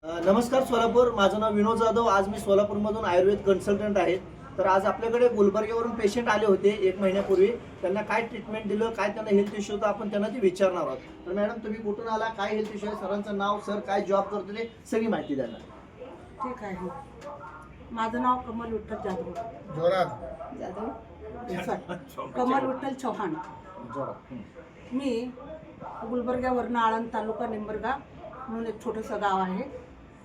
नमस्कार सोलापूर, माझं नाव विनोद जाधव। आज मी सोलापूरमधून आयुर्वेद कन्सल्टंट आहे। तर आज आपल्याकडे गुलबर्ग्यावरून पेशंट आले होते 1 महिन्यापूर्वी। त्यांना काय ट्रीटमेंट दिलं, काय त्यांना हेल्थ इश्यू होता, आपण त्यांना ते विचारणार आहोत। तर मॅडम, तुम्ही कुठून आला, काय हेल्थ इश्यू आहे, सरांचं नाव, सर काय जॉब करतो ते सगळी माहिती द्या ना। ठीक आहे। माझं नाव कमल विठ्ठल जाधव कमल विठ्ठल चव्हाण। मी गुलबर्ग्यावरनं आळंद तालुका निंबरगा म्हणून एक छोटंसं गाव आहे,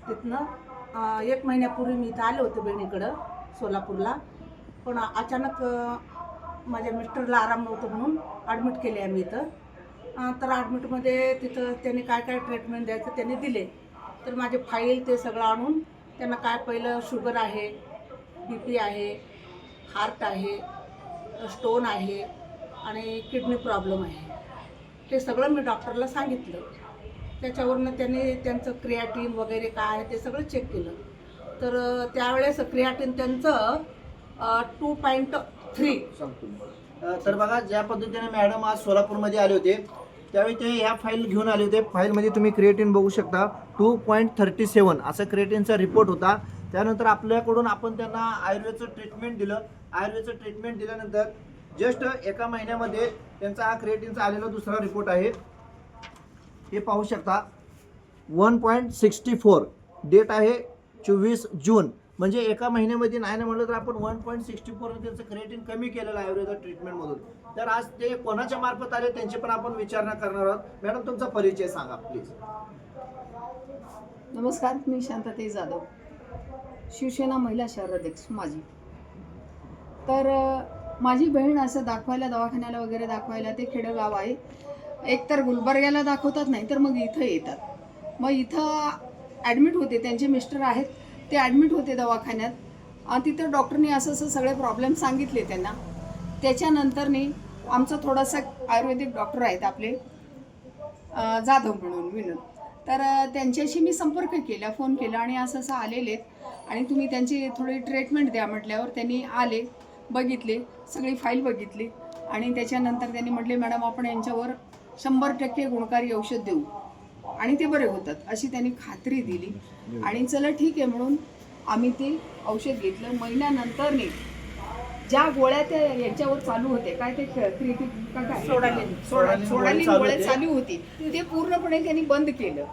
तिथनं 1 महिन्यापूर्वी मी इथं आले होते बहिणीकडं सोलापूरला। पण अचानक माझ्या मिस्टरला आराम नव्हतं म्हणून ॲडमिट केले आम्ही इथं। तर ॲडमिटमध्ये तिथं त्यांनी काय काय ट्रीटमेंट द्यायचं त्यांनी दिले। तर माझे फाईल ते सगळं आणून त्यांना काय पहिलं शुगर आहे, BP आहे, हार्ट आहे, स्टोन आहे आणि किडनी प्रॉब्लेम आहे, ते सगळं मी डॉक्टरला सांगितलं। त्याच्यावरनं त्यांनी त्यांचं क्रिएटिन वगैरे काय आहे ते सगळं चेक केलं। तर त्यावेळेस क्रिएटिन त्यांचं 2.3 सांगतो। तर बघा, ज्या पद्धतीने मॅडम आज सोलापूरमध्ये आले होते त्यावेळी ते ह्या फाईल घेऊन आले होते। फाईलमध्ये तुम्ही क्रिएटिन बघू शकता, 2.37 असा क्रिएटिनचा रिपोर्ट होता। त्यानंतर आपल्याकडून आपण त्यांना आयुर्वेदचं ट्रीटमेंट दिलं। आयुर्वेदचं ट्रीटमेंट दिल्यानंतर जस्ट 1 महिन्यामध्ये त्यांचा हा क्रिएटिनचा आलेला दुसरा रिपोर्ट आहे, हे पाहू शकता। 1.64 डेट आहे 24 जून, म्हणजे 1 महिन्यामध्ये नाही म्हणलं तर आपण 1.64 त्यांचं क्रिएटिन कमी केलेलं आहे आयुर्वेद ट्रीटमेंटमधून। तर आज ते कोणाच्या मार्फत आले त्यांची पण आपण विचारणा करणार आहोत। मॅडम, तुमचा परिचय सांगा प्लीज। नमस्कार, मी शांतते जाधव, शिवसेना महिला शहर अध्यक्ष माझी। तर माझी बहीण असं दाखवायला, दवाखान्याला वगैरे दाखवायला, ते खेडेगाव आहे, एकतर गुलबर्ग्याला दाखवतात नाही तर मग इथं येतात। मग इथं ॲडमिट होते, त्यांचे मिस्टर आहेत ते ॲडमिट होते दवाखान्यात। तिथं डॉक्टरनी असं सगळे प्रॉब्लेम सांगितले त्यांना। त्याच्यानंतरनी आमचं थोडंसं आयुर्वेदिक डॉक्टर आहेत आपले जाधव म्हणून विनोद, तर त्यांच्याशी मी संपर्क केला, फोन केला आणि असं आलेले आणि तुम्ही त्यांची थोडी ट्रीटमेंट द्या म्हटल्यावर त्यांनी आले, बघितले, सगळी फाईल बघितली आणि त्याच्यानंतर त्यांनी म्हटले, मॅडम आपण यांच्यावर 100% गुणकारी औषध देऊ आणि ते बरे होतात, अशी त्यांनी खात्री दिली। आणि चला ठीक आहे म्हणून आम्ही ते औषध घेतलं। महिन्यानंतरने ज्या गोळ्या त्या यांच्यावर चालू होते, काय ते सोडाली गोळ्या चालू होती, ते पूर्णपणे त्यांनी बंद केलं।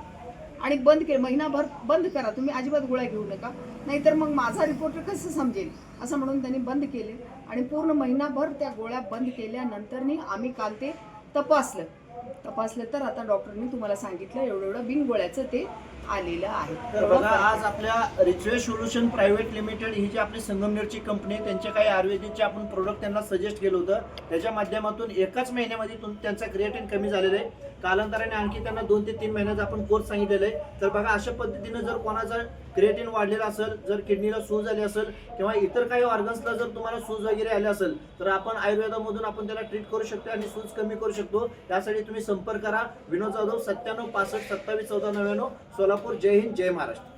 आणि बंद केलं, महिनाभर बंद करा तुम्ही, अजिबात गोळ्या घेऊ नका, नाहीतर मग माझा रिपोर्टर कसं समजेल, असं म्हणून त्यांनी बंद केले। आणि पूर्ण महिनाभर त्या गोळ्या बंद केल्यानंतरनी आम्ही काल ते तपासलं तर आता डॉक्टरनी तुम्हाला सांगितलं एवढं बिनगोळ्याचं ते आलेलं आहे। तर बघा, आज आपल्या रिच्युअल सोल्युशन प्रायव्हेट लिमिटेड ही जी आपली संगमनेरची कंपनी आहे, त्यांचे काही आयुर्वेदिकचे आपण प्रोडक्ट त्यांना सजेस्ट केलं होतं। त्याच्या माध्यमातून 1 महिन्यामध्ये त्यांचा क्रिएटिन कमी झालेलं आहे। कालांतराने आणखी त्यांना 2 ते 3 महिन्याचा आपण कोर्स सांगितलेला आहे। तर बघा, अशा पद्धतीने जर कोणाचा क्रिएटिन वाढलेला असेल, जर किडनीला सूज आली असेल किंवा इतर काही ऑर्गन्सला जर तुम्हाला सूज वगैरे आले असेल, तर आपण आयुर्वेदामधून आपण त्याला ट्रीट करू शकतो आणि सूज कमी करू शकतो। त्यासाठी तुम्ही संपर्क करा, विनोद जाधव 97 65 27 14 99 सोलापूर। जय हिंद, जय महाराष्ट्र।